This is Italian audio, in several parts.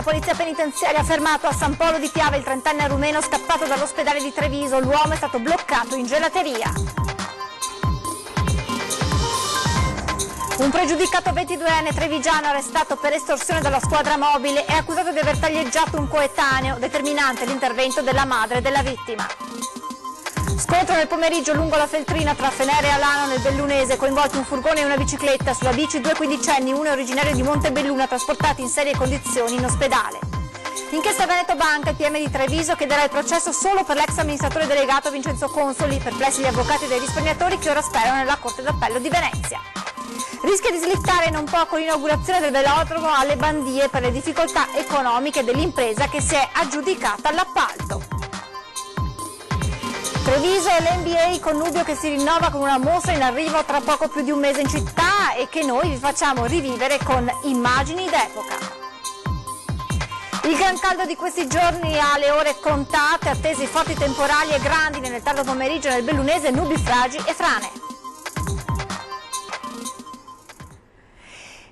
La polizia penitenziaria ha fermato a San Polo di Piave il 30enne rumeno scappato dall'ospedale di Treviso. L'uomo è stato bloccato in gelateria. Un pregiudicato 22enne trevigiano arrestato per estorsione dalla squadra mobile è accusato di aver taglieggiato un coetaneo, determinante l'intervento della madre della vittima. Scontro nel pomeriggio lungo la Feltrina tra Fenere e Alano nel Bellunese, coinvolti un furgone e una bicicletta. Sulla bici due quindicenni, uno è originario di Montebelluna, trasportati in serie condizioni in ospedale. Inchiesta Veneto Banca, il PM di Treviso chiederà il processo solo per l'ex amministratore delegato Vincenzo Consoli, perplessi gli avvocati dei risparmiatori che ora sperano nella Corte d'Appello di Venezia. Rischia di slittare non poco l'inaugurazione del velodromo alle Bandie per le difficoltà economiche dell'impresa che si è aggiudicata l'appalto. Treviso e l'NBA, connubio che si rinnova con una mostra in arrivo tra poco più di un mese in città e che noi vi facciamo rivivere con immagini d'epoca. Il gran caldo di questi giorni ha le ore contate, attesi forti temporali e grandine nel tardo pomeriggio nel Bellunese, nubifragi e frane.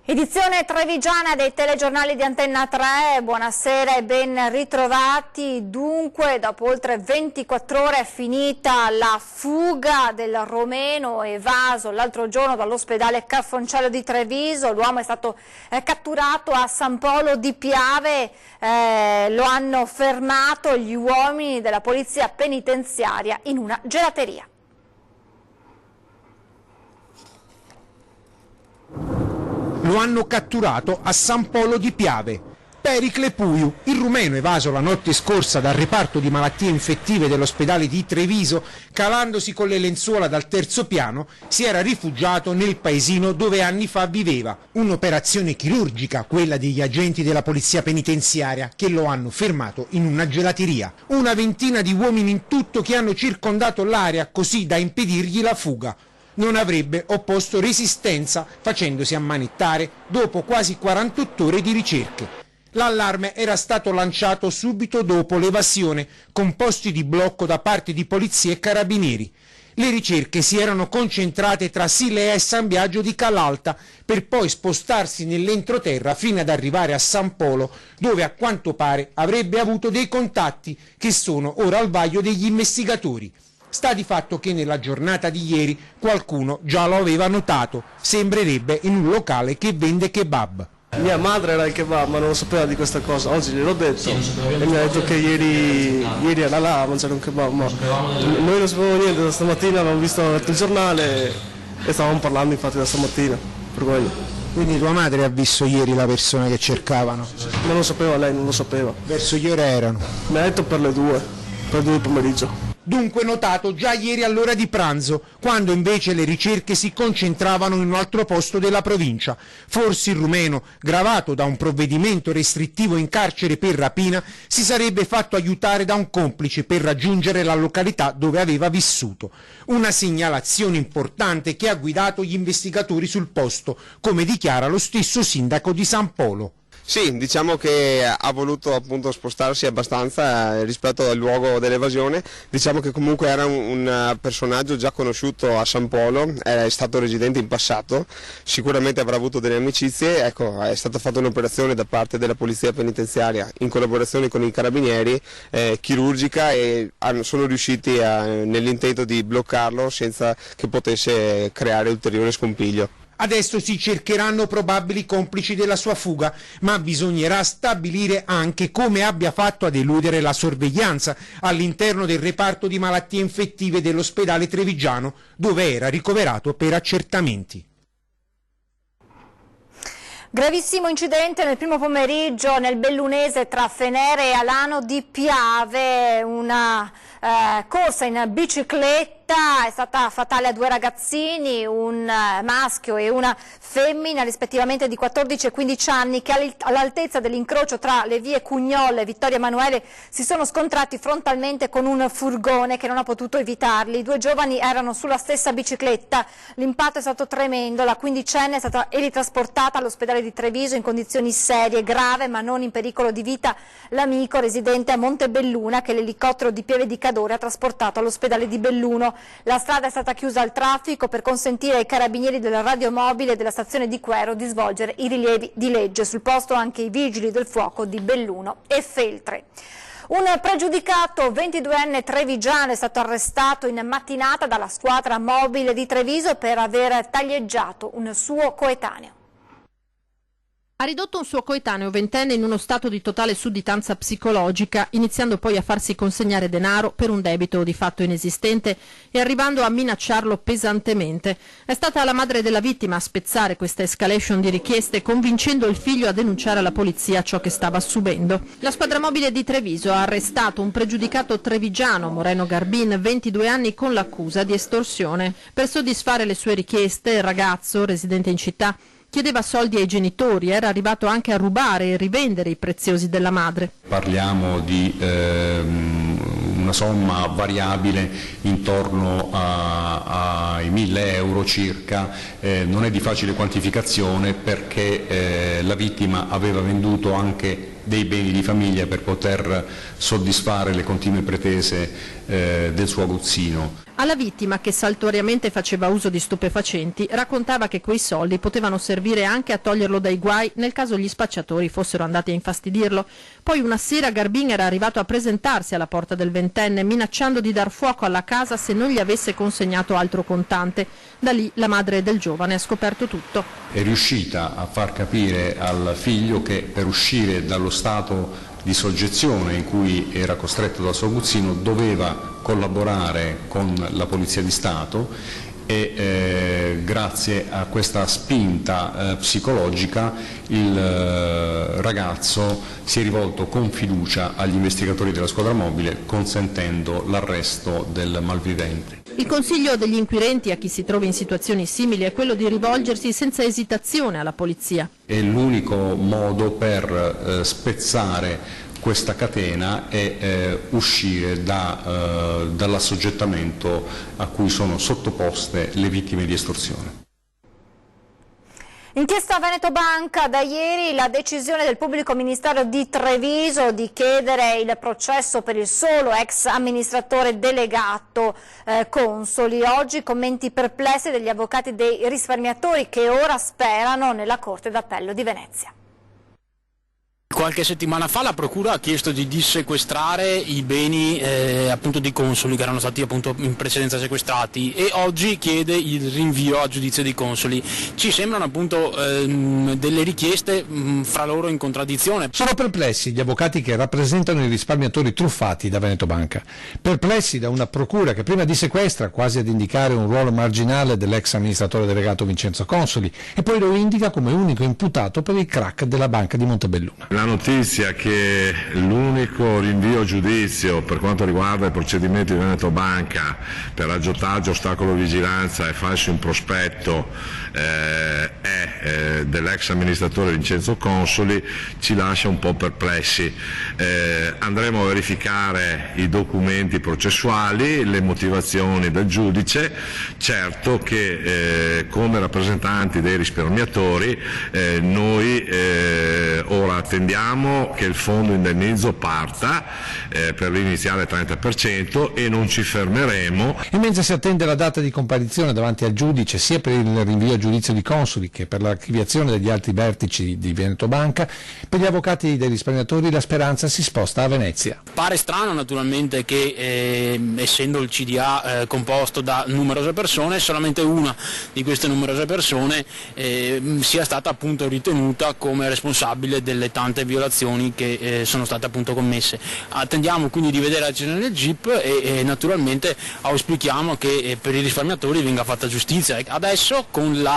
Edizione trevigiana dei telegiornali di Antenna 3, buonasera e ben ritrovati. Dunque, dopo oltre 24 ore è finita la fuga del romeno evaso l'altro giorno dall'ospedale Caffoncello di Treviso. L'uomo è stato catturato a San Polo di Piave, lo hanno fermato gli uomini della polizia penitenziaria in una gelateria. Lo hanno catturato a San Polo di Piave. Pericle Puiu, il rumeno evaso la notte scorsa dal reparto di malattie infettive dell'ospedale di Treviso, calandosi con le lenzuola dal terzo piano, si era rifugiato nel paesino dove anni fa viveva. Un'operazione chirurgica, quella degli agenti della polizia penitenziaria, che lo hanno fermato in una gelateria. Una ventina di uomini in tutto che hanno circondato l'area così da impedirgli la fuga. Non avrebbe opposto resistenza facendosi ammanettare dopo quasi 48 ore di ricerche. L'allarme era stato lanciato subito dopo l'evasione con posti di blocco da parte di polizia e carabinieri. Le ricerche si erano concentrate tra Silea e San Biagio di Calalta per poi spostarsi nell'entroterra fino ad arrivare a San Polo, dove a quanto pare avrebbe avuto dei contatti che sono ora al vaglio degli investigatori. Sta di fatto che nella giornata di ieri qualcuno già lo aveva notato, sembrerebbe in un locale che vende kebab. Mia madre era il kebab, ma non lo sapeva di questa cosa, oggi gliel'ho detto e mi ha detto che ieri era là a mangiare un kebab, ma noi non sapevamo niente, da stamattina abbiamo visto il giornale e stavamo parlando infatti da stamattina, per quello. Quindi tua madre ha visto ieri la persona che cercavano? Non lo sapeva lei, non lo sapeva. Verso che ore erano? Mi ha detto per le 2 di pomeriggio. Dunque notato già ieri all'ora di pranzo, quando invece le ricerche si concentravano in un altro posto della provincia. Forse il rumeno, gravato da un provvedimento restrittivo in carcere per rapina, si sarebbe fatto aiutare da un complice per raggiungere la località dove aveva vissuto. Una segnalazione importante che ha guidato gli investigatori sul posto, come dichiara lo stesso sindaco di San Polo. Sì, diciamo che ha voluto appunto spostarsi abbastanza rispetto al luogo dell'evasione, diciamo che comunque era un personaggio già conosciuto a San Polo, è stato residente in passato, sicuramente avrà avuto delle amicizie, ecco, è stata fatta un'operazione da parte della polizia penitenziaria in collaborazione con i carabinieri, chirurgica, e sono riusciti nell'intento di bloccarlo senza che potesse creare ulteriore scompiglio. Adesso si cercheranno probabili complici della sua fuga, ma bisognerà stabilire anche come abbia fatto ad eludere la sorveglianza all'interno del reparto di malattie infettive dell'ospedale trevigiano, dove era ricoverato per accertamenti. Gravissimo incidente nel primo pomeriggio nel Bellunese tra Fenere e Alano di Piave, una corsa in bicicletta è stata fatale a 2 ragazzini, un maschio e una femmina rispettivamente di 14 e 15 anni, che all'altezza dell'incrocio tra le vie Cugnolle e Vittorio Emanuele si sono scontrati frontalmente con un furgone che non ha potuto evitarli. I 2 giovani erano sulla stessa bicicletta, l'impatto è stato tremendo, la quindicenne è stata ritrasportata all'ospedale di Treviso in condizioni serie, grave ma non in pericolo di vita l'amico residente a Montebelluna che l'elicottero di Pieve di Cadore ha trasportato all'ospedale di Belluno. La strada è stata chiusa al traffico per consentire ai carabinieri del radiomobile della stazione di Quero di svolgere i rilievi di legge. Sul posto anche i vigili del fuoco di Belluno e Feltre. Un pregiudicato 22enne trevigiano è stato arrestato in mattinata dalla squadra mobile di Treviso per aver taglieggiato un suo coetaneo. Ha ridotto un suo coetaneo ventenne in uno stato di totale sudditanza psicologica, iniziando poi a farsi consegnare denaro per un debito di fatto inesistente e arrivando a minacciarlo pesantemente. È stata la madre della vittima a spezzare questa escalation di richieste, convincendo il figlio a denunciare alla polizia ciò che stava subendo. La squadra mobile di Treviso ha arrestato un pregiudicato trevigiano, Moreno Garbin, 22 anni, con l'accusa di estorsione. Per soddisfare le sue richieste, il ragazzo, residente in città, chiedeva soldi ai genitori, era arrivato anche a rubare e rivendere i preziosi della madre. Parliamo di una somma variabile intorno ai 1.000 euro circa, non è di facile quantificazione perché la vittima aveva venduto anche dei beni di famiglia per poter soddisfare le continue pretese del suo aguzzino. Alla vittima, che saltuariamente faceva uso di stupefacenti, raccontava che quei soldi potevano servire anche a toglierlo dai guai nel caso gli spacciatori fossero andati a infastidirlo. Poi una sera Garbin era arrivato a presentarsi alla porta del ventenne, minacciando di dar fuoco alla casa se non gli avesse consegnato altro contante. Da lì la madre del giovane ha scoperto tutto. È riuscita a far capire al figlio che per uscire dallo stato di soggezione in cui era costretto dal suo aguzzino doveva collaborare con la Polizia di Stato e grazie a questa spinta psicologica il ragazzo si è rivolto con fiducia agli investigatori della squadra mobile, consentendo l'arresto del malvivente. Il consiglio degli inquirenti a chi si trova in situazioni simili è quello di rivolgersi senza esitazione alla polizia. È l'unico modo per spezzare questa catena e uscire dall'assoggettamento a cui sono sottoposte le vittime di estorsione. Inchiesta Veneto Banca, da ieri la decisione del pubblico ministero di Treviso di chiedere il processo per il solo ex amministratore delegato Consoli. Oggi commenti perplessi degli avvocati dei risparmiatori che ora sperano nella Corte d'Appello di Venezia. Qualche settimana fa la Procura ha chiesto di dissequestrare i beni appunto di Consoli che erano stati appunto in precedenza sequestrati e oggi chiede il rinvio a giudizio di Consoli. Ci sembrano appunto delle richieste fra loro in contraddizione. Sono perplessi gli avvocati che rappresentano i risparmiatori truffati da Veneto Banca. Perplessi da una Procura che prima dissequestra quasi ad indicare un ruolo marginale dell'ex amministratore delegato Vincenzo Consoli e poi lo indica come unico imputato per il crack della Banca di Montebelluna. La notizia che l'unico rinvio a giudizio per quanto riguarda i procedimenti di Veneto Banca per aggiotaggio, ostacolo vigilanza e falso in prospetto è dell'ex amministratore Vincenzo Consoli ci lascia un po' perplessi. Andremo a verificare i documenti processuali, le motivazioni del giudice. Certo che come rappresentanti dei risparmiatori noi ora attendiamo che il fondo indennizzo parta per l'iniziale 30% e non ci fermeremo. E mentre si attende la data di comparizione davanti al giudice sia per il rinvio a giudizio di Consoli che per l'archiviazione degli altri vertici di Veneto Banca, per gli avvocati dei risparmiatori la speranza si sposta a Venezia. Pare strano naturalmente che essendo il CDA composto da numerose persone, solamente una di queste numerose persone sia stata appunto ritenuta come responsabile delle tante violazioni che sono state appunto commesse. Attendiamo quindi di vedere la decisione del GIP e naturalmente auspichiamo che per i risparmiatori venga fatta giustizia. Adesso con la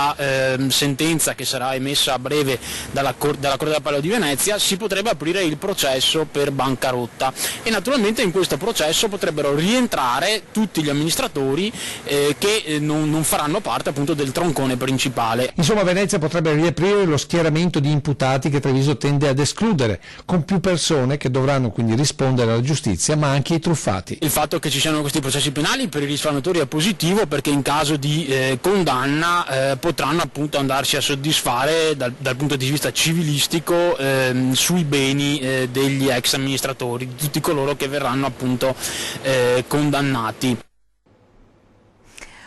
sentenza che sarà emessa a breve dalla Corte d'Appello di Venezia si potrebbe aprire il processo per bancarotta e naturalmente in questo processo potrebbero rientrare tutti gli amministratori che non faranno parte appunto del troncone principale. Insomma, Venezia potrebbe riaprire lo schieramento di imputati che Treviso tende ad escludere, con più persone che dovranno quindi rispondere alla giustizia, ma anche i truffati. Il fatto che ci siano questi processi penali per i risparmiatori è positivo perché in caso di condanna potranno appunto andarsi a soddisfare dal punto di vista civilistico sui beni degli ex amministratori, di tutti coloro che verranno appunto condannati.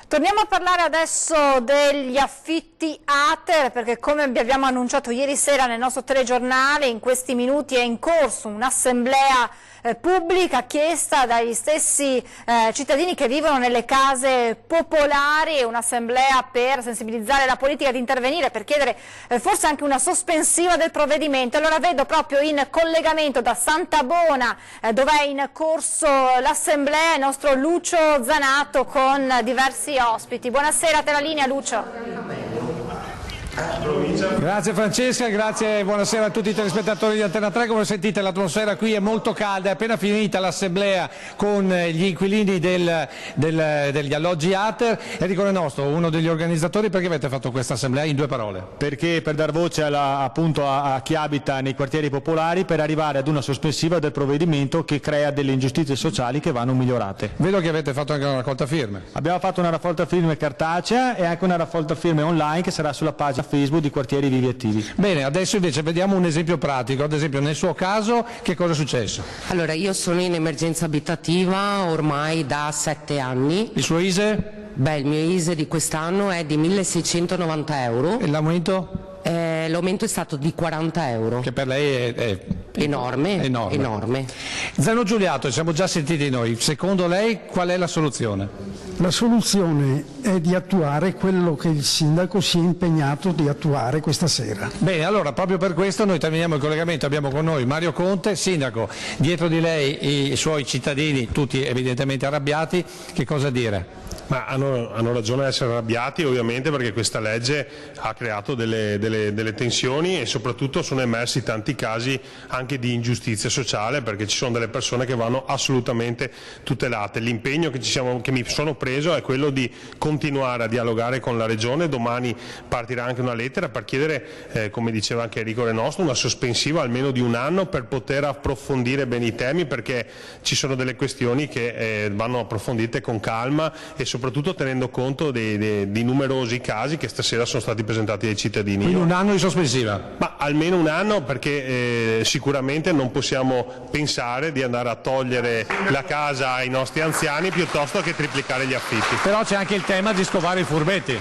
Torniamo a parlare adesso degli affitti ATER, perché come vi abbiamo annunciato ieri sera nel nostro telegiornale, in questi minuti è in corso un'assemblea pubblica chiesta dagli stessi cittadini che vivono nelle case popolari, un'assemblea per sensibilizzare la politica ad intervenire, per chiedere forse anche una sospensiva del provvedimento. Allora vedo proprio in collegamento da Santabona, dove è in corso l'assemblea, il nostro Lucio Zanato con diversi ospiti. Buonasera, a te la linea, Lucio. Grazie Francesca, grazie e buonasera a tutti i telespettatori di Antena 3. Come sentite, l'atmosfera qui è molto calda, è appena finita l'assemblea con gli inquilini degli alloggi ATER. Enrico Renostro, uno degli organizzatori, perché avete fatto questa assemblea? In 2 parole. Perché per dar voce appunto a chi abita nei quartieri popolari, per arrivare ad una sospensiva del provvedimento che crea delle ingiustizie sociali che vanno migliorate. Vedo che avete fatto anche una raccolta firme. Abbiamo fatto una raccolta firme cartacea e anche una raccolta firme online che sarà sulla pagina Facebook di Quartieri Vivi Attivi. Bene, adesso invece vediamo un esempio pratico. Ad esempio, nel suo caso, che cosa è successo? Allora, io sono in emergenza abitativa ormai da 7 anni. Il suo ISE? Beh, il mio ISE di quest'anno è di 1.690 euro. E l'aumento? L'aumento è stato di 40 euro. Che per lei è enorme. Zeno Giuliato, siamo già sentiti noi. Secondo lei qual è la soluzione? La soluzione è di attuare quello che il sindaco si è impegnato di attuare questa sera. Bene, allora proprio per questo noi terminiamo il collegamento. Abbiamo con noi Mario Conte, sindaco. Dietro di lei i suoi cittadini, tutti evidentemente arrabbiati. Che cosa dire? Ma hanno ragione ad essere arrabbiati, ovviamente, perché questa legge ha creato delle tensioni e soprattutto sono emersi tanti casi anche di ingiustizia sociale, perché ci sono delle persone che vanno assolutamente tutelate. L'impegno che mi sono preso è quello di continuare a dialogare con la Regione. Domani partirà anche una lettera per chiedere, come diceva anche Enrico Renostro, una sospensiva almeno di 1 anno per poter approfondire bene i temi, perché ci sono delle questioni che vanno approfondite con calma e soprattutto tenendo conto di numerosi casi che stasera sono stati presentati dai cittadini. Quindi 1 anno di sospensiva? Ma almeno 1 anno, perché sicuramente non possiamo pensare di andare a togliere la casa ai nostri anziani piuttosto che triplicare gli affitti. Però c'è anche il tema di scovare i furbetti.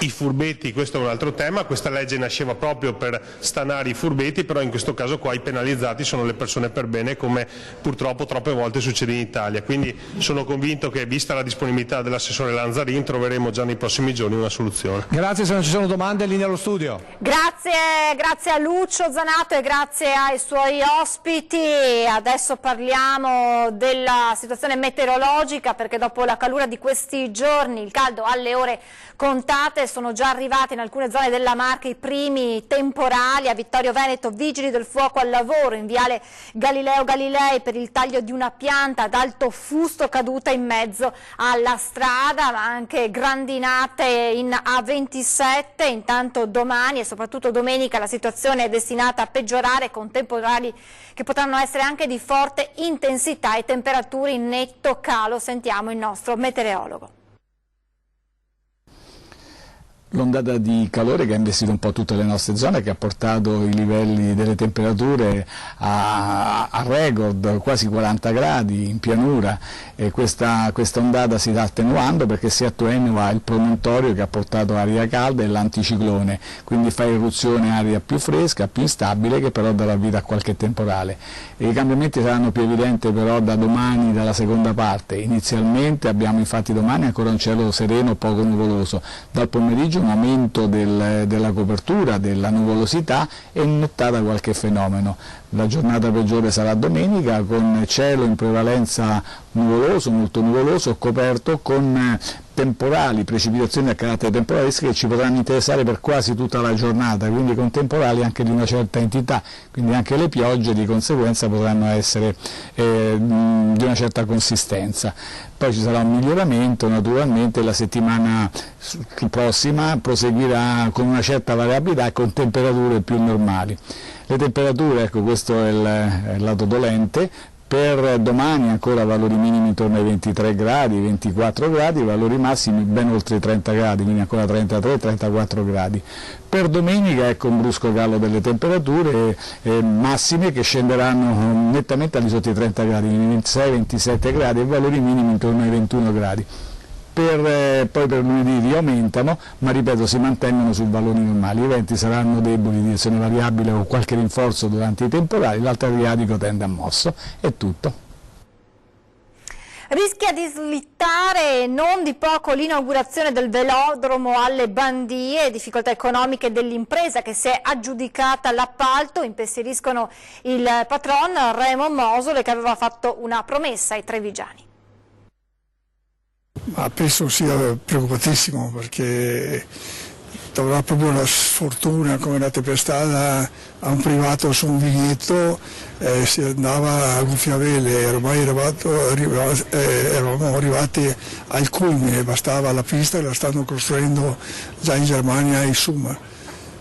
I furbetti, questo è un altro tema, questa legge nasceva proprio per stanare i furbetti, però in questo caso qua i penalizzati sono le persone per bene, come purtroppo troppe volte succede in Italia, quindi sono convinto che, vista la disponibilità dell'assessore Lanzarin, troveremo già nei prossimi giorni una soluzione. Grazie, se non ci sono domande, linea allo studio. Grazie a Lucio Zanato e grazie ai suoi ospiti. Adesso parliamo della situazione meteorologica, perché dopo la calura di questi giorni, il caldo alle ore contate, sono già arrivati in alcune zone della Marca i primi temporali. A Vittorio Veneto, vigili del fuoco al lavoro in viale Galileo Galilei per il taglio di una pianta ad alto fusto caduta in mezzo alla strada, ma anche grandinate in A27. Intanto domani e soprattutto domenica la situazione è destinata a peggiorare, con temporali che potranno essere anche di forte intensità e temperature in netto calo. Sentiamo il nostro meteorologo. L'ondata di calore che ha investito un po' tutte le nostre zone, che ha portato i livelli delle temperature a record, quasi 40 gradi in pianura, e questa ondata si sta attenuando perché si attenua il promontorio che ha portato aria calda e l'anticiclone, quindi fa irruzione aria più fresca, più instabile, che però darà vita a qualche temporale. E i cambiamenti saranno più evidenti però da domani, dalla seconda parte. Inizialmente abbiamo infatti domani ancora un cielo sereno, poco nuvoloso, dal pomeriggio un aumento della copertura, della nuvolosità, e in nottata qualche fenomeno. La giornata peggiore sarà domenica, con cielo in prevalenza nuvoloso, molto nuvoloso, coperto, con temporali, precipitazioni a carattere temporalesco che ci potranno interessare per quasi tutta la giornata, quindi con temporali anche di una certa entità, quindi anche le piogge di conseguenza potranno essere di una certa consistenza. Poi ci sarà un miglioramento, naturalmente la settimana prossima proseguirà con una certa variabilità e con temperature più normali. Le temperature, ecco, questo è il lato dolente. Per domani ancora valori minimi intorno ai 23 gradi, 24 gradi, valori massimi ben oltre i 30 gradi, quindi ancora 33-34 gradi. Per domenica ecco un brusco calo delle temperature massime che scenderanno nettamente al di sotto i 30 gradi, 26-27 gradi, e valori minimi intorno ai 21 gradi. poi per lunedì riaumentano, ma ripeto si mantengono su valori normali. I venti saranno deboli di direzione variabile o qualche rinforzo durante i temporali, l'alto Adriatico tende a mosso, è tutto. Rischia di slittare non di poco l'inaugurazione del velodromo alle Bandie, difficoltà economiche dell'impresa che si è aggiudicata l'appalto, impensieriscono il patron Remo Mosole che aveva fatto una promessa ai trevigiani. Ma penso sia preoccupatissimo perché avrà proprio la sfortuna, come andate per strada a un privato su un vigneto, si andava a gonfiavele, ormai eravamo arrivati al culmine, bastava la pista e la stanno costruendo già in Germania e Summa.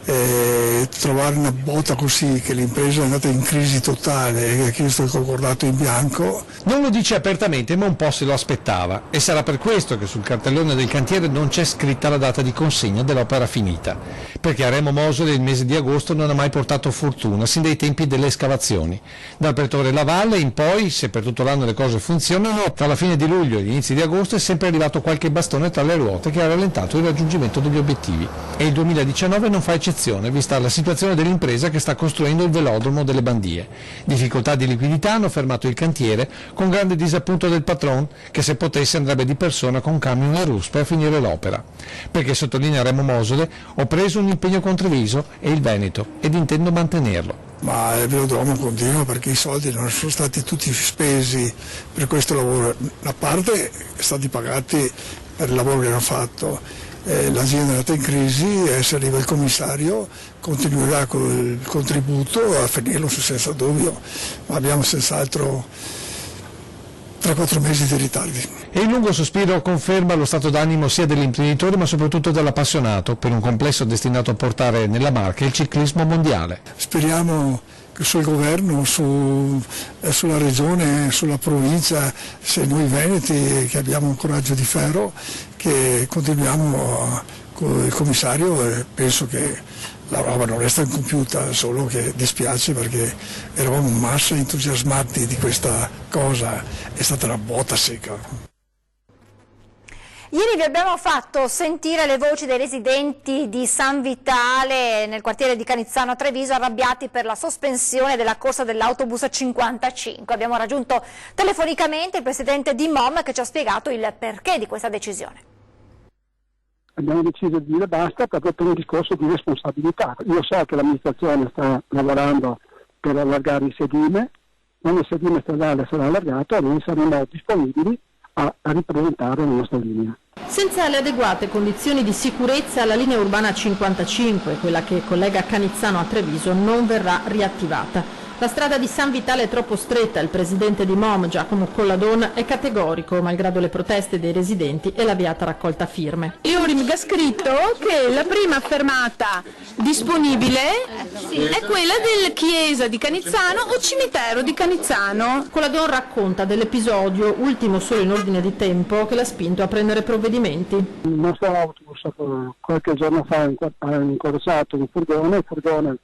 Trovare una botta così, che l'impresa è andata in crisi totale e ha chiesto il concordato in bianco. Non lo dice apertamente, ma un po' se lo aspettava, e sarà per questo che sul cartellone del cantiere non c'è scritta la data di consegna dell'opera finita, perché a Remo Mosole il mese di agosto non ha mai portato fortuna sin dai tempi delle escavazioni. Dal Pretore Lavalle in poi, se per tutto l'anno le cose funzionano, tra la fine di luglio e gli inizi di agosto è sempre arrivato qualche bastone tra le ruote che ha rallentato il raggiungimento degli obiettivi, e il 2019 non fa eccezione, vista la situazione dell'impresa che sta costruendo il velodromo delle Bandie. Difficoltà di liquidità hanno fermato il cantiere, con grande disappunto del patron che se potesse andrebbe di persona con camion e ruspe a finire l'opera. Perché, sottolinea Remo Mosole, ho preso un impegno con Treviso e il Veneto ed intendo mantenerlo. Ma il velodromo continua perché i soldi non sono stati tutti spesi per questo lavoro, una parte è stati pagati per il lavoro che hanno fatto. L'azienda è andata in crisi e se arriva il commissario continuerà con il contributo a finirlo senza dubbio, ma abbiamo senz'altro 3-4 mesi di ritardi. E il lungo sospiro conferma lo stato d'animo sia dell'imprenditore ma soprattutto dell'appassionato per un complesso destinato a portare nella Marca il ciclismo mondiale. Speriamo che sul governo, sulla regione, sulla provincia, se noi veneti che abbiamo un coraggio di ferro, che continuiamo con il commissario e penso che la roba non resta incompiuta, solo che dispiace perché eravamo in massa entusiasmati di questa cosa, è stata una botta secca. Ieri vi abbiamo fatto sentire le voci dei residenti di San Vitale nel quartiere di Canizzano a Treviso, arrabbiati per la sospensione della corsa dell'autobus 55. Abbiamo raggiunto telefonicamente il presidente di MOM che ci ha spiegato il perché di questa decisione. Abbiamo deciso di dire basta proprio per un discorso di responsabilità. Io so che l'amministrazione sta lavorando per allargare il sedime, quando il sedime stradale sarà allargato noi saremo disponibili a ripresentare la nostra linea. Senza le adeguate condizioni di sicurezza la linea urbana 55, quella che collega Canizzano a Treviso, non verrà riattivata. La strada di San Vitale è troppo stretta, il presidente di MOM, Giacomo Colladon, è categorico, malgrado le proteste dei residenti e la beata raccolta firme. Iorim ha scritto che la prima fermata disponibile è quella del chiesa di Canizzano o cimitero di Canizzano. Colladon racconta dell'episodio, ultimo solo in ordine di tempo, che l'ha spinto a prendere provvedimenti. Il nostro autobus qualche giorno fa ha incrociato un furgone, il furgone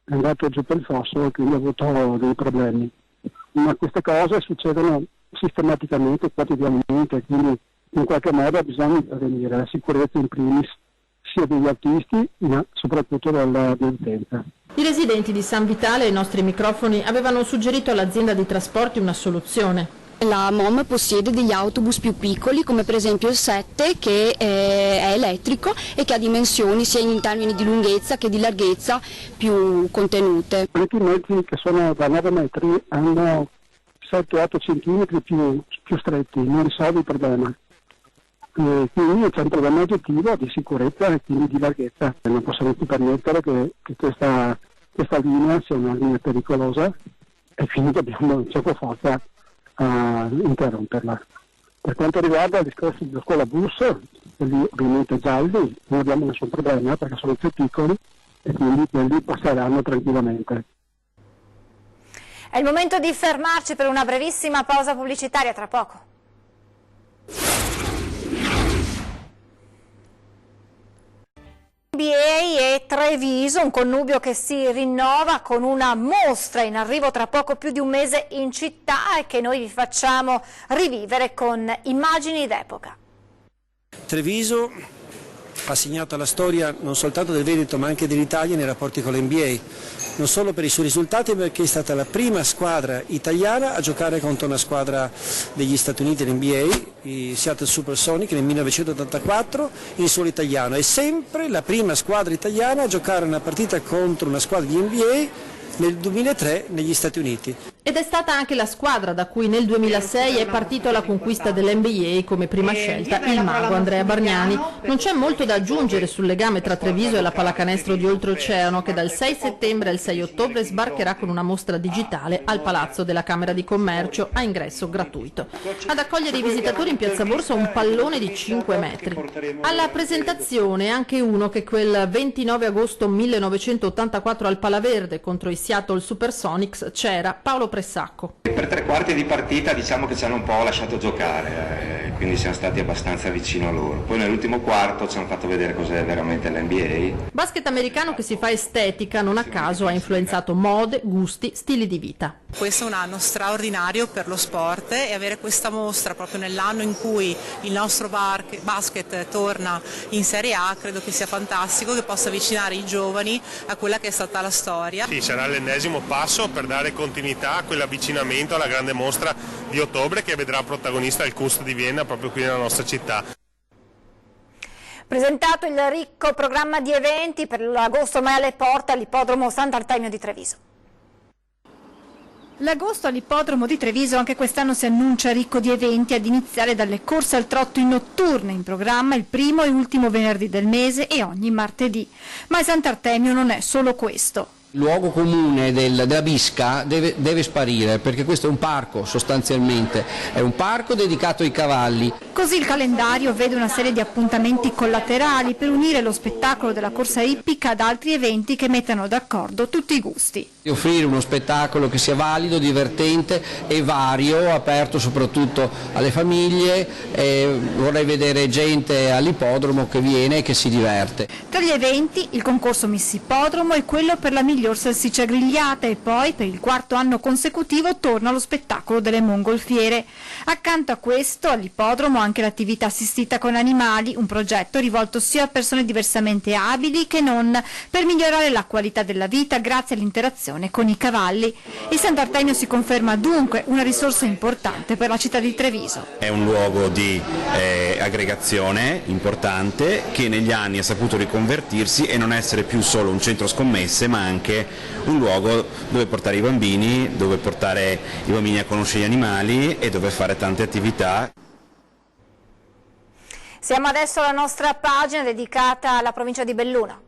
è andato giù per il fosso e quindi ha avuto dei problemi. Ma queste cose succedono sistematicamente, quotidianamente, quindi in qualche modo bisogna intervenire, la sicurezza in primis sia degli artisti ma soprattutto dell'utenza. I residenti di San Vitale ai nostri microfoni avevano suggerito all'azienda di trasporti una soluzione. La MOM possiede degli autobus più piccoli, come per esempio il 7 che è elettrico e che ha dimensioni sia in termini di lunghezza che di larghezza più contenute. Anche i mezzi che sono da 9 metri hanno 7-8 centimetri più stretti, non risolve il problema. Quindi c'è un problema oggettivo di sicurezza e quindi di larghezza. Non possiamo più permettere che questa linea sia una linea pericolosa e quindi dobbiamo in certa forza a interromperla. Per quanto riguarda il discorso della scuola bus, quelli ovviamente gialli non abbiamo nessun problema perché sono più piccoli e quindi quelli passeranno tranquillamente. È il momento di fermarci per una brevissima pausa pubblicitaria, tra poco. NBA e Treviso, un connubio che si rinnova con una mostra in arrivo tra poco più di un mese in città e che noi vi facciamo rivivere con immagini d'epoca. Treviso ha segnato la storia non soltanto del Veneto ma anche dell'Italia nei rapporti con l'NBA, non solo per i suoi risultati ma perché è stata la prima squadra italiana a giocare contro una squadra degli Stati Uniti dell'NBA, i Seattle Supersonics nel 1984 in suolo italiano, e sempre la prima squadra italiana a giocare una partita contro una squadra di NBA nel 2003 negli Stati Uniti. Ed è stata anche la squadra da cui nel 2006 è partito alla conquista dell'NBA come prima scelta il mago Andrea Bargnani. Non c'è molto da aggiungere sul legame tra Treviso e la pallacanestro di Oltreoceano, che dal 6 settembre al 6 ottobre sbarcherà con una mostra digitale al Palazzo della Camera di Commercio a ingresso gratuito. Ad accogliere i visitatori in Piazza Borsa un pallone di 5 metri. Alla presentazione anche uno che quel 29 agosto 1984 al Palaverde contro i Seattle Supersonics c'era, Paolo Pressacco. Per 3/4 di partita diciamo che ci hanno un po' lasciato giocare, quindi siamo stati abbastanza vicino a loro. Poi nell'ultimo quarto ci hanno fatto vedere cos'è veramente l'NBA. Basket americano che si fa estetica, non a caso ha influenzato mode, gusti, stili di vita. Questo è un anno straordinario per lo sport e avere questa mostra proprio nell'anno in cui il nostro basket torna in Serie A credo che sia fantastico, che possa avvicinare i giovani a quella che è stata la storia. Sì, sarà l'ennesimo passo per dare continuità a quell'avvicinamento alla grande mostra di ottobre che vedrà protagonista il Kunst di Vienna proprio qui nella nostra città. Presentato il ricco programma di eventi per l'agosto ormai alle porte all'ippodromo Sant'Artemio di Treviso. L'agosto all'ippodromo di Treviso anche quest'anno si annuncia ricco di eventi, ad iniziare dalle corse al trotto in notturna, in programma il primo e ultimo venerdì del mese e ogni martedì. Ma il Sant'Artemio non è solo questo. Il luogo comune della Bisca deve sparire, perché questo è un parco sostanzialmente, è un parco dedicato ai cavalli. Così il calendario vede una serie di appuntamenti collaterali per unire lo spettacolo della corsa ippica ad altri eventi che mettano d'accordo tutti i gusti. Offrire uno spettacolo che sia valido, divertente e vario, aperto soprattutto alle famiglie, vorrei vedere gente all'ippodromo che viene e che si diverte. Tra gli eventi il concorso Miss Ippodromo e quello per la miglior salsiccia grigliata, e poi per il 4º anno consecutivo torna lo spettacolo delle mongolfiere. Accanto a questo all'ippodromo anche l'attività assistita con animali, un progetto rivolto sia a persone diversamente abili che non, per migliorare la qualità della vita grazie all'interazione con i cavalli. Il Sant'Artemio si conferma dunque una risorsa importante per la città di Treviso. È un luogo di aggregazione importante che negli anni ha saputo riconvertirsi e non essere più solo un centro scommesse ma anche un luogo dove portare i bambini a conoscere gli animali e dove fare tante attività. Siamo adesso alla nostra pagina dedicata alla provincia di Belluno.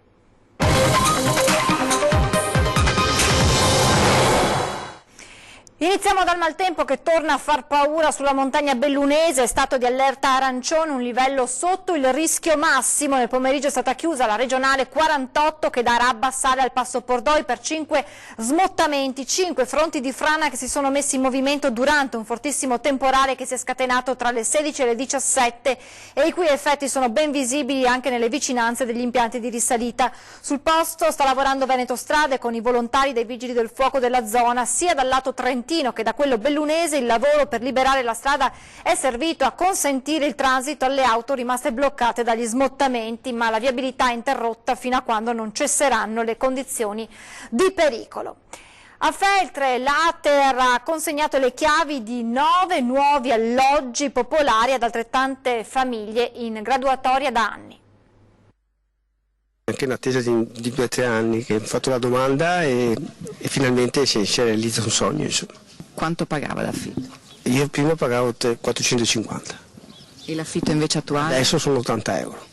Iniziamo dal maltempo che torna a far paura sulla montagna bellunese, stato di allerta arancione, un livello sotto il rischio massimo. Nel pomeriggio è stata chiusa la regionale 48 che da Rabba sale al Passo Pordoi per 5 smottamenti, 5 fronti di frana che si sono messi in movimento durante un fortissimo temporale che si è scatenato tra le 16 e le 17 e i cui effetti sono ben visibili anche nelle vicinanze degli impianti di risalita. Sul posto sta lavorando Veneto Strade con i volontari dei Vigili del Fuoco della zona, sia dal lato trentino che da quello bellunese. Il lavoro per liberare la strada è servito a consentire il transito alle auto rimaste bloccate dagli smottamenti, ma la viabilità è interrotta fino a quando non cesseranno le condizioni di pericolo. A Feltre l'Ater ha consegnato le chiavi di 9 nuovi alloggi popolari ad altrettante famiglie in graduatoria da anni. Anche in attesa di 2 o 3 anni che ho fatto la domanda e finalmente si realizza un sogno. Insomma. Quanto pagava l'affitto? Io prima pagavo 450. E l'affitto invece attuale? Adesso sono 80 euro.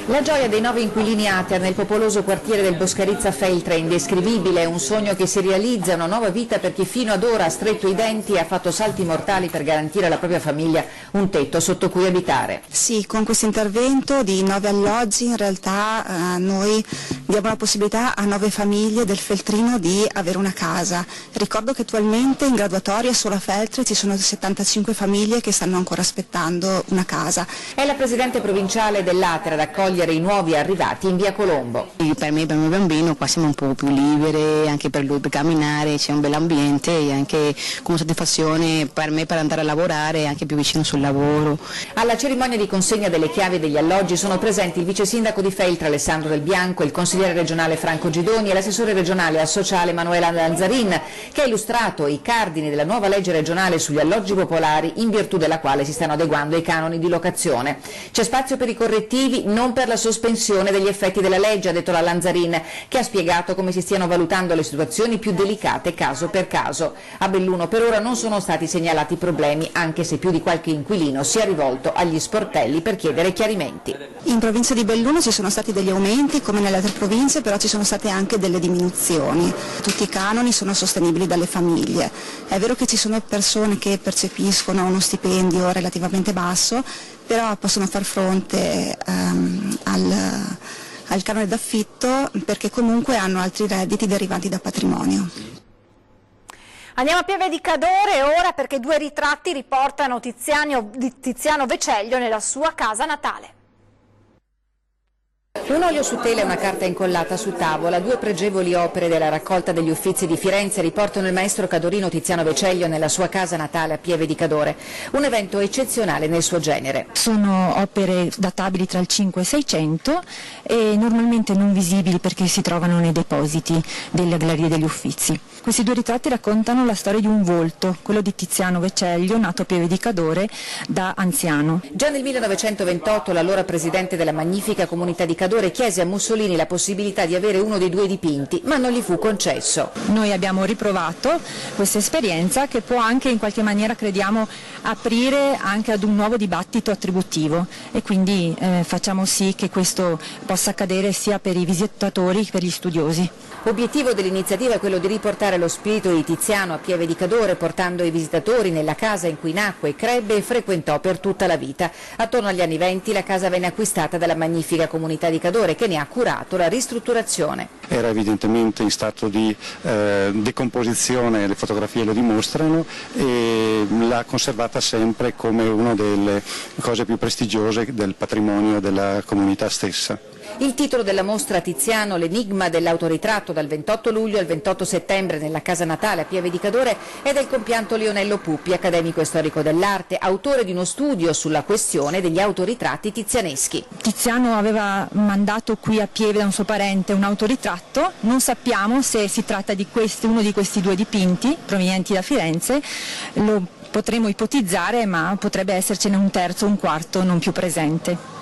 La gioia dei 9 inquilini Ater nel popoloso quartiere del Boscarizza Feltre è indescrivibile, è un sogno che si realizza, una nuova vita per chi fino ad ora ha stretto i denti e ha fatto salti mortali per garantire alla propria famiglia un tetto sotto cui abitare. Sì, con questo intervento di 9 alloggi in realtà noi diamo la possibilità a 9 famiglie del Feltrino di avere una casa. Ricordo che attualmente in graduatoria solo a Feltre ci sono 75 famiglie che stanno ancora aspettando una casa. È la presidente provinciale dell'Ater ad accogliere accogliere i nuovi arrivati in via Colombo. Per me e per il mio bambino qua siamo un po' più libere, anche per lui per camminare, c'è un bel ambiente e anche come soddisfazione per me per andare a lavorare, anche più vicino sul lavoro. Alla cerimonia di consegna delle chiavi degli alloggi sono presenti il vice sindaco di Feltre Alessandro Del Bianco, il consigliere regionale Franco Gidoni e l'assessore regionale al sociale Manuela Lanzarin, che ha illustrato i cardini della nuova legge regionale sugli alloggi popolari, in virtù della quale si stanno adeguando i canoni di locazione. C'è spazio per i correttivi, non per la sospensione degli effetti della legge, ha detto la Lanzarin, che ha spiegato come si stiano valutando le situazioni più delicate caso per caso. A Belluno per ora non sono stati segnalati problemi, anche se più di qualche inquilino si è rivolto agli sportelli per chiedere chiarimenti. In provincia di Belluno ci sono stati degli aumenti come nelle altre province, però ci sono state anche delle diminuzioni. Tutti i canoni sono sostenibili dalle famiglie. È vero che ci sono persone che percepiscono uno stipendio relativamente basso, però possono far fronte al canone d'affitto perché comunque hanno altri redditi derivanti da patrimonio. Andiamo a Pieve di Cadore ora perché 2 ritratti riportano Tiziano Veceglio nella sua casa natale. Un olio su tela e una carta incollata su tavola, 2 pregevoli opere della raccolta degli Uffizi di Firenze riportano il maestro cadorino Tiziano Veceglio nella sua casa natale a Pieve di Cadore, un evento eccezionale nel suo genere. Sono opere databili tra il 5 e il 600 e normalmente non visibili perché si trovano nei depositi delle gallerie degli Uffizi. Questi 2 ritratti raccontano la storia di un volto, quello di Tiziano Veceglio, nato a Pieve di Cadore da anziano. Già nel 1928 l'allora presidente della magnifica comunità di Cadore chiese a Mussolini la possibilità di avere uno dei 2 dipinti, ma non gli fu concesso. Noi abbiamo riprovato questa esperienza che può anche in qualche maniera, crediamo, aprire anche ad un nuovo dibattito attributivo e quindi facciamo sì che questo possa accadere sia per i visitatori che per gli studiosi. L'obiettivo dell'iniziativa è quello di riportare lo spirito di Tiziano a Pieve di Cadore, portando i visitatori nella casa in cui nacque, crebbe e frequentò per tutta la vita. Attorno agli anni 20 la casa venne acquistata dalla magnifica comunità di Cadore, che ne ha curato la ristrutturazione. Era evidentemente in stato di decomposizione, le fotografie lo dimostrano, e l'ha conservata sempre come una delle cose più prestigiose del patrimonio della comunità stessa. Il titolo della mostra Tiziano, l'enigma dell'autoritratto, dal 28 luglio al 28 settembre nella casa natale a Pieve di Cadore, è del compianto Lionello Puppi, accademico e storico dell'arte, autore di uno studio sulla questione degli autoritratti tizianeschi. Tiziano aveva mandato qui a Pieve da un suo parente un autoritratto, non sappiamo se si tratta di uno di questi 2 dipinti provenienti da Firenze, lo potremo ipotizzare, ma potrebbe essercene un terzo, un quarto non più presente.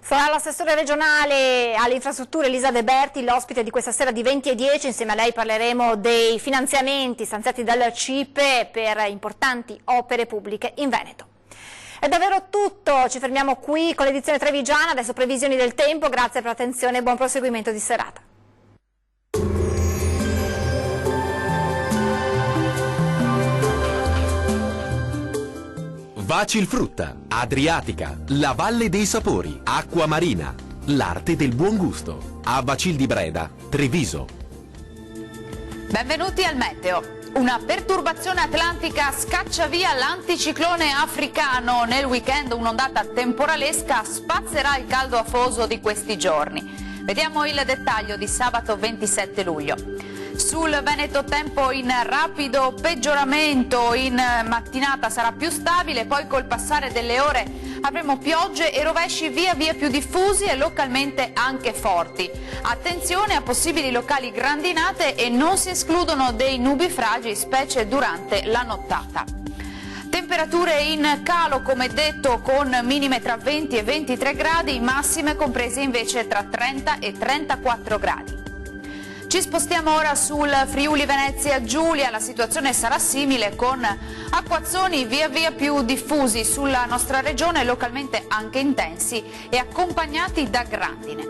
Sarà l'assessore regionale alle infrastrutture Elisa De Berti l'ospite di questa sera di 20 e 10, insieme a lei parleremo dei finanziamenti stanziati dal CIPE per importanti opere pubbliche in Veneto. È davvero tutto, ci fermiamo qui con l'edizione trevigiana, adesso previsioni del tempo, grazie per l'attenzione e buon proseguimento di serata. Vacilfrutta, Adriatica, la Valle dei Sapori, Acqua Marina, l'arte del buon gusto. A Vacil di Breda, Treviso. Benvenuti al meteo. Una perturbazione atlantica scaccia via l'anticiclone africano. Nel weekend un'ondata temporalesca spazzerà il caldo afoso di questi giorni. Vediamo il dettaglio di sabato 27 luglio. Sul Veneto tempo in rapido peggioramento, in mattinata sarà più stabile, poi col passare delle ore avremo piogge e rovesci via via più diffusi e localmente anche forti. Attenzione a possibili locali grandinate e non si escludono dei nubifragi, specie durante la nottata. Temperature in calo, come detto, con minime tra 20 e 23 gradi, massime comprese invece tra 30 e 34 gradi. Ci spostiamo ora sul Friuli Venezia Giulia, la situazione sarà simile con acquazzoni via via più diffusi sulla nostra regione, localmente anche intensi e accompagnati da grandine.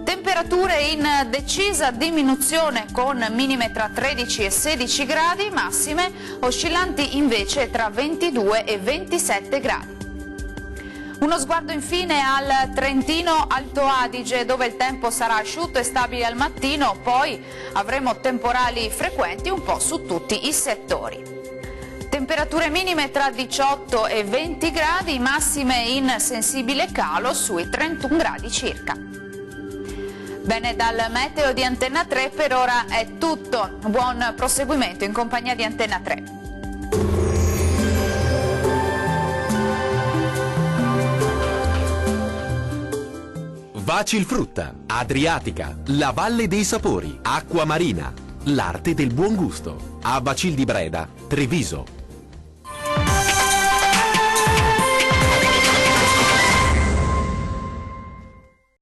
Temperature in decisa diminuzione con minime tra 13 e 16 gradi, massime oscillanti invece tra 22 e 27 gradi. Uno sguardo infine al Trentino Alto Adige, dove il tempo sarà asciutto e stabile al mattino, poi avremo temporali frequenti un po' su tutti i settori. temperature minime tra 18 e 20 gradi, massime in sensibile calo sui 31 gradi circa. Bene, dal meteo di Antenna 3 per ora è tutto. Buon proseguimento in compagnia di Antenna 3. Vacilfrutta, Adriatica, la Valle dei Sapori, Acqua Marina, l'arte del buon gusto. A Bacil di Breda, Treviso.